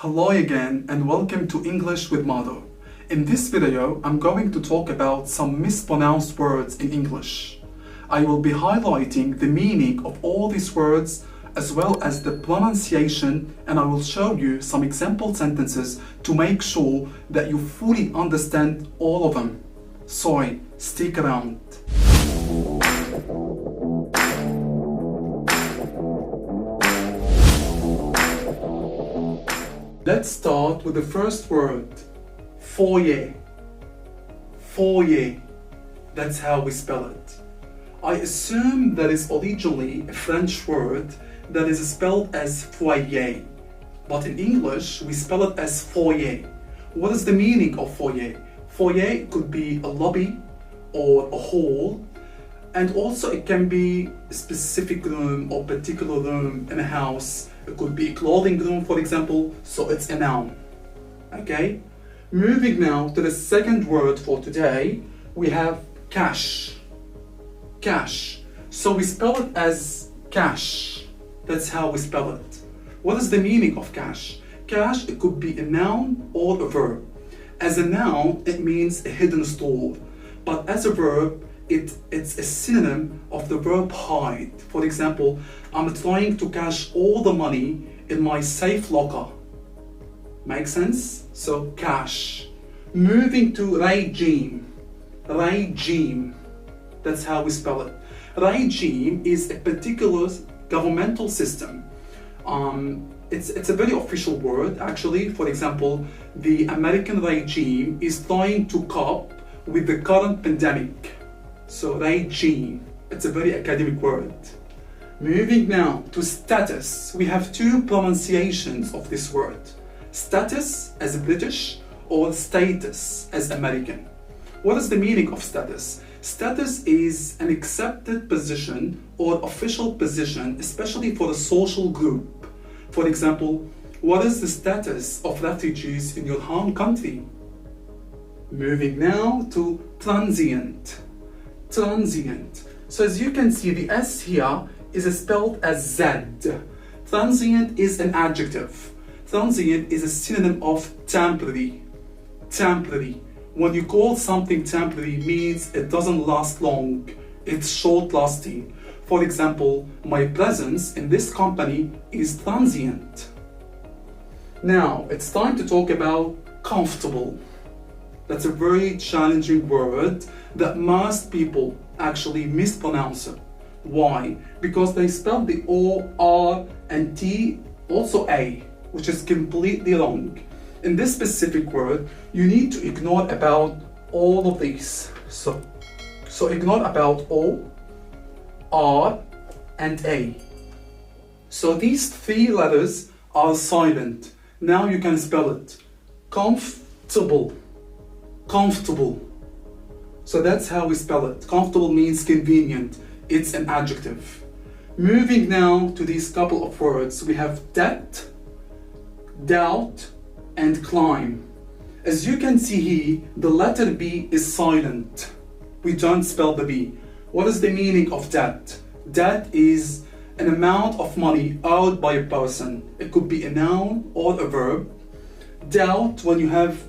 Hello again and welcome to English with Mado. In this video, I'm going to talk about some mispronounced words in English. I will be highlighting the meaning of all these words as well as the pronunciation, and I will show you some example sentences to make sure that you fully understand all of them. So, stick around. Let's start with the first word, foyer. Foyer. That's how we spell it. I assume that is originally a French word that is spelled as foyer, but in English we spell it as foyer. What is the meaning of foyer? Foyer could be a lobby or a hall, and also it can be a specific room or particular room in a house. It could be a clothing room, for example, so it's a noun. Okay? Moving now to the second word for today, we have cash. Cash. So we spell it as cash. That's how we spell it. What is the meaning of cash? Cash, it could be a noun or a verb. As a noun, it means a hidden store. But as a verb, it's a synonym of the verb hide. For example, I'm trying to cash all the money in my safe locker. Make sense? So cash. Moving to regime. Regime. That's how we spell it. Regime is a particular governmental system. It's a very official word actually. For example, the American regime is trying to cope with the current pandemic. So regime, it's a very academic word. Moving now to status, we have two pronunciations of this word. Status as British or status as American. What is the meaning of status? Status is an accepted position or official position, especially for a social group. For example, what is the status of refugees in your home country? Moving now to transient. Transient. So as you can see, the S here is spelled as Z. Transient is an adjective. Transient is a synonym of temporary. Temporary. When you call something temporary, means it doesn't last long. It's short-lasting. For example, my presence in this company is transient. Now, it's time to talk about comfortable. That's a very challenging word that most people actually mispronounce it. Why? Because they spell the O, R, and T, also A, which is completely wrong. In this specific word, you need to ignore about all of these. So ignore about O, R, and A. So these three letters are silent. Now you can spell it. Comfortable. Comfortable. So that's how we spell it. Comfortable means convenient. It's an adjective. Moving now to these couple of words, we have debt, doubt, and climb. As you can see here, the letter B is silent. We don't spell the B. What is the meaning of debt? Debt is an amount of money owed by a person. It could be a noun or a verb. Doubt, when you have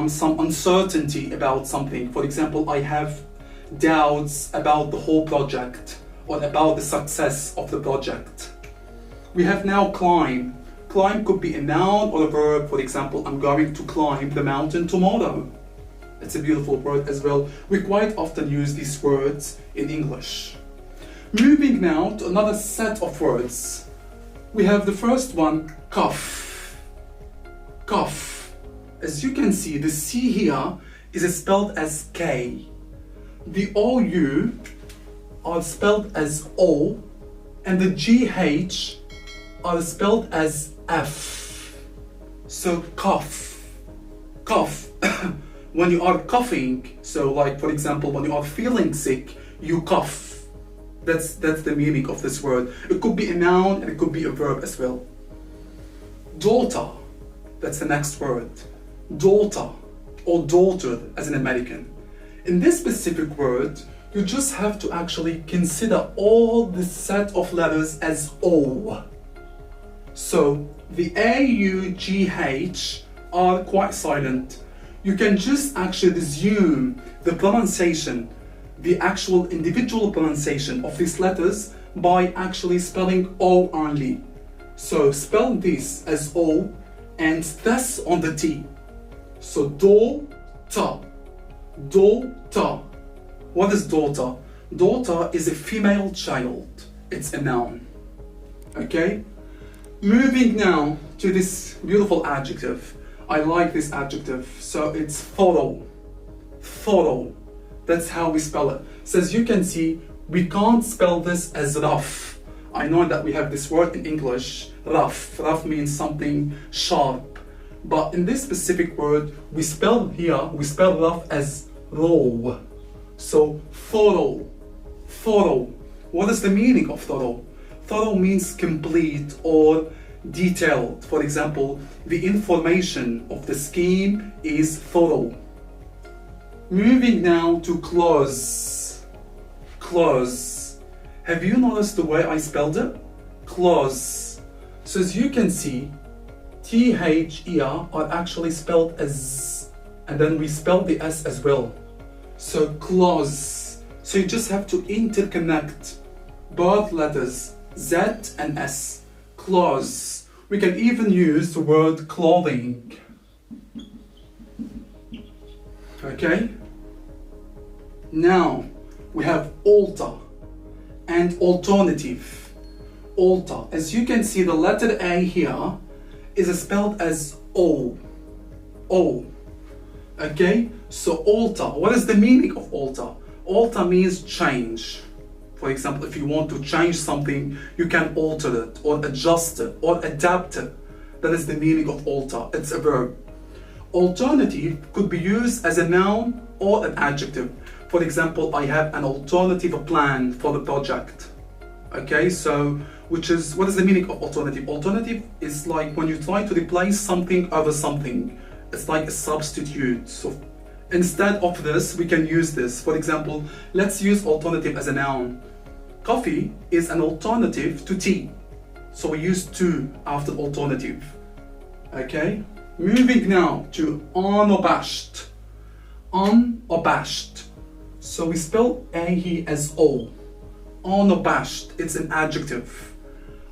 some uncertainty about something. For example, I have doubts about the whole project or about the success of the project. We have now climb. Climb could be a noun or a verb. For example, I'm going to climb the mountain tomorrow. It's a beautiful word as well. We quite often use these words in English. Moving now to another set of words. We have the first one, cough. Cough. As you can see, the C here is spelled as K. The OU are spelled as O, and the GH are spelled as F. So cough. Cough. When you are coughing, so like for example, when you are feeling sick, you cough. That's the meaning of this word. It could be a noun and it could be a verb as well. Daughter. That's the next word. Daughter or daughter as an American. In this specific word, you just have to actually consider all the set of letters as O. So the A-U-G-H are quite silent. You can just actually resume the pronunciation, the actual individual pronunciation of these letters by actually spelling O only. So spell this as O and stress on the T. So do-ta, do-ta. What is daughter? Daughter is a female child. It's a noun. Okay? Moving now to this beautiful adjective. I like this adjective. So it's thorough. Thorough. That's how we spell it. So as you can see, we can't spell this as rough. I know that we have this word in English, rough. Rough means something sharp. But in this specific word, we spell rough as raw. So thorough. Thorough. What is the meaning of thorough? Thorough means complete or detailed. For example, the information of the scheme is thorough. Moving now to clause. Clause. Have you noticed the way I spelled it? Clause. So as you can see, T-H-E-R are actually spelled as, and then we spell the S as well. So clause. So you just have to interconnect both letters, Z and S. Clause. We can even use the word clothing. Okay? Now we have alter and alternative. Alter. As you can see, the letter A here is spelled as O. O. Okay? So alter. What is the meaning of alter? Alter means change. For example, if you want to change something, you can alter it or adjust it or adapt it. That is the meaning of alter. It's a verb. Alternative could be used as a noun or an adjective. For example, I have an alternative plan for the project. Okay, so what is the meaning of alternative? Alternative is like when you try to replace something over something. It's like a substitute. So instead of this, we can use this. For example, let's use alternative as a noun. Coffee is an alternative to tea. So we use to after alternative. Okay? Moving now to unabashed. Unabashed. So we spell A here as O. Unabashed, it's an adjective.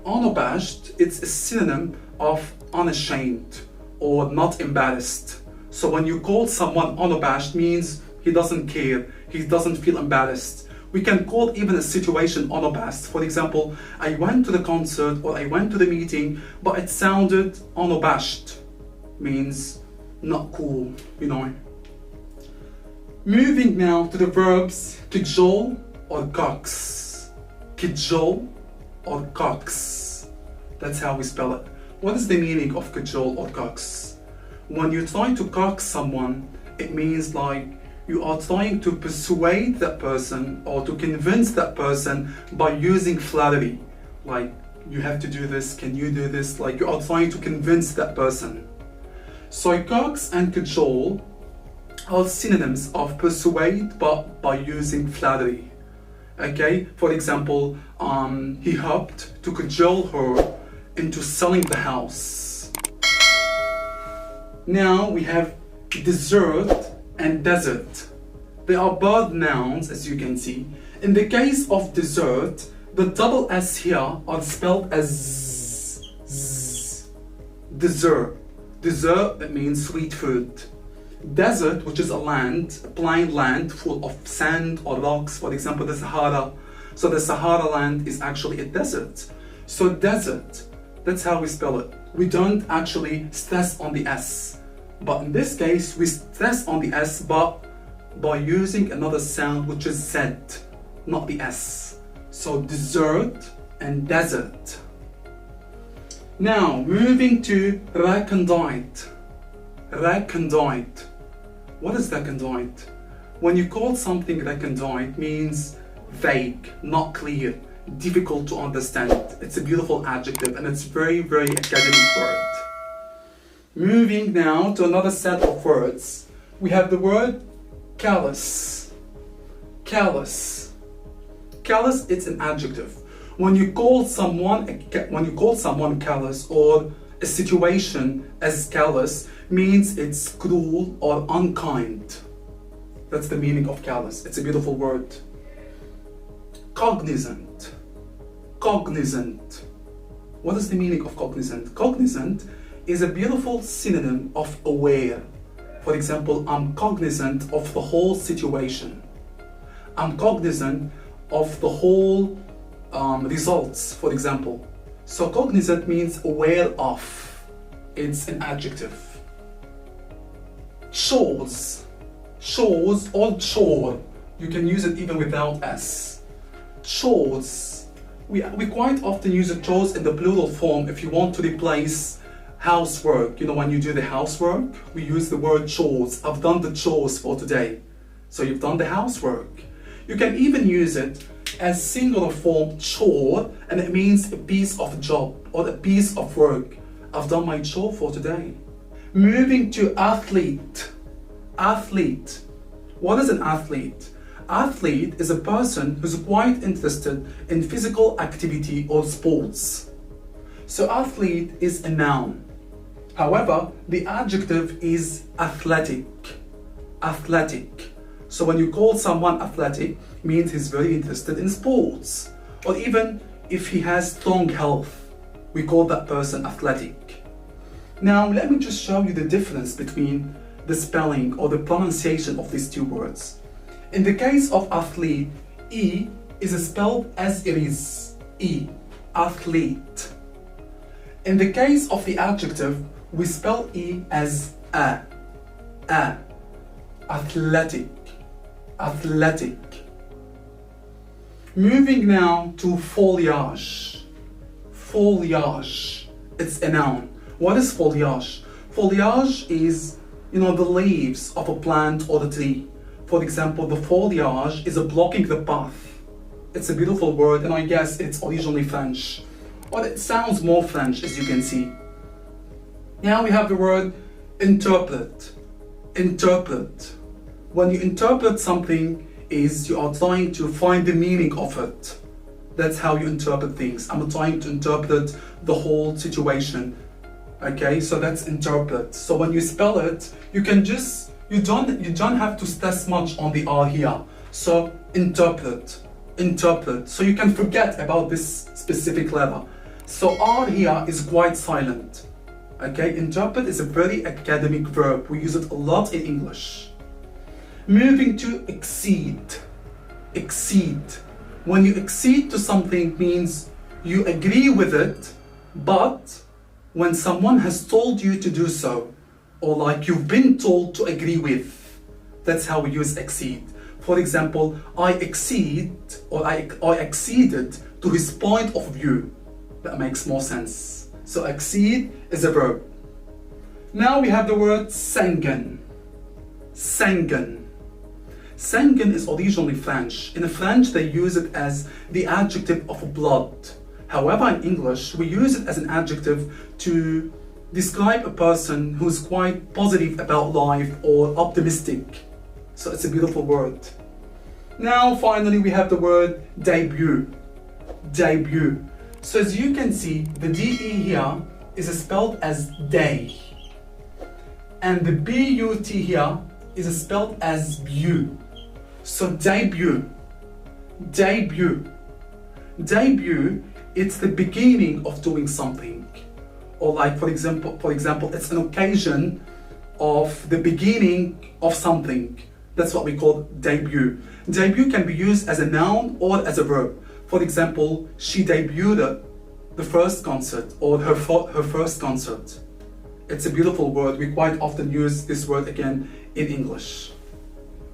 Unabashed, it's a synonym of unashamed or not embarrassed. So when you call someone unabashed, means he doesn't care, he doesn't feel embarrassed. We can call even a situation unabashed. For example, I went to the concert or I went to the meeting, but it sounded unabashed. Means not cool, you know. Moving now to the verbs cajole or cox. Cajole or cox. That's how we spell it. What is the meaning of cajole or cox? When you try to coax someone, it means like you are trying to persuade that person or to convince that person by using flattery. Like, you have to do this, can you do this? Like, you are trying to convince that person. So coax and cajole are synonyms of persuade but by using flattery. Okay, for example, he hoped to cajole her into selling the house. Now we have desert and desert. They are both nouns, as you can see. In the case of desert, the double S here are spelled as z. Dessert. Dessert, that means sweet food. Desert, which is a land, a plain land full of sand or rocks, for example, the Sahara. So the Sahara land is actually a desert. So desert, that's how we spell it. We don't actually stress on the S. But in this case, we stress on the S, but by using another sound, which is Z, not the S. So desert and desert. Now, moving to recondite. Recondite. What is recondite? When you call something recondite, means vague, not clear, difficult to understand. It's a beautiful adjective and it's very, very academic word. Moving now to another set of words. We have the word callous. Callous. Callous, it's an adjective. When you call someone callous or a situation as callous means it's cruel or unkind. That's the meaning of callous. It's a beautiful word. Cognizant. Cognizant. What is the meaning of cognizant? Cognizant is a beautiful synonym of aware. For example, I'm cognizant of the whole situation. I'm cognizant of the whole results, for example. So cognizant means aware of. It's an adjective. Chores. Chores or chore. You can use it even without S. Chores. We quite often use chores in the plural form if you want to replace housework. You know, when you do the housework, we use the word chores. I've done the chores for today. So you've done the housework. You can even use it as singular form chore, and it means a piece of job or a piece of work. I've done my chore for today. Moving to athlete. Athlete. What is an athlete? Athlete is a person who's quite interested in physical activity or sports. So athlete is a noun. However, the adjective is athletic. Athletic. So when you call someone athletic, it means he's very interested in sports. Or even if he has strong health, we call that person athletic. Now let me just show you the difference between the spelling or the pronunciation of these two words. In the case of athlete, E is spelled as it is. E. Athlete. In the case of the adjective, we spell E as a. A. Athletic. Athletic. Moving now to foliage. Foliage. It's a noun. What is foliage? Foliage is, the leaves of a plant or a tree. For example, the foliage is blocking the path. It's a beautiful word, and I guess it's originally French. Or it sounds more French, as you can see. Now we have the word interpret. Interpret. When you interpret something, you are trying to find the meaning of it. That's how you interpret things. I'm trying to interpret the whole situation. Okay, so that's interpret. So when you spell it, you don't have to stress much on the R here. So interpret. Interpret. So you can forget about this specific letter. So R here is quite silent. Okay, interpret is a very academic verb. We use it a lot in English. Moving to exceed. Exceed. When you accede to something means you agree with it, but when someone has told you to do so, or like you've been told to agree with, that's how we use exceed. For example, I acceded to his point of view. That makes more sense. So exceed is a verb. Now we have the word sanguine. Sanguine. Sanguine is originally French. In French, they use it as the adjective of blood. However, in English, we use it as an adjective to describe a person who's quite positive about life or optimistic. So it's a beautiful word. Now, finally, we have the word debut. Debut. So as you can see, the DE here is spelled as day. And the BUT here is spelled as bu. So debut. Debut. Debut, it's the beginning of doing something. Or like, for example, it's an occasion of the beginning of something. That's what we call debut. Debut can be used as a noun or as a verb. For example, she debuted the first concert or her first concert. It's a beautiful word. We quite often use this word again in English.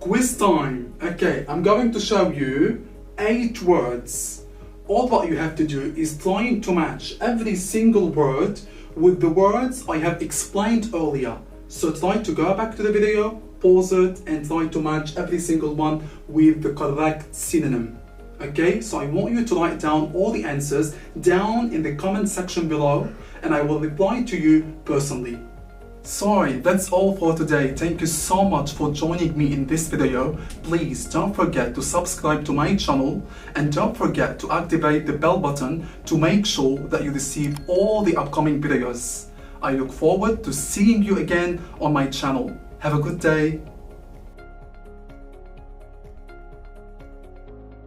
Quiz time. Okay, I'm going to show you 8 words. All what you have to do is trying to match every single word with the words I have explained earlier. So try to go back to the video, pause it, and try to match every single one with the correct synonym. Okay, so I want you to write down all the answers down in the comment section below, and I will reply to you personally. Sorry, that's all for today. Thank you so much for joining me in this video. Please don't forget to subscribe to my channel, and don't forget to activate the bell button to make sure that you receive all the upcoming videos. I look forward to seeing you again on my channel. Have a good day.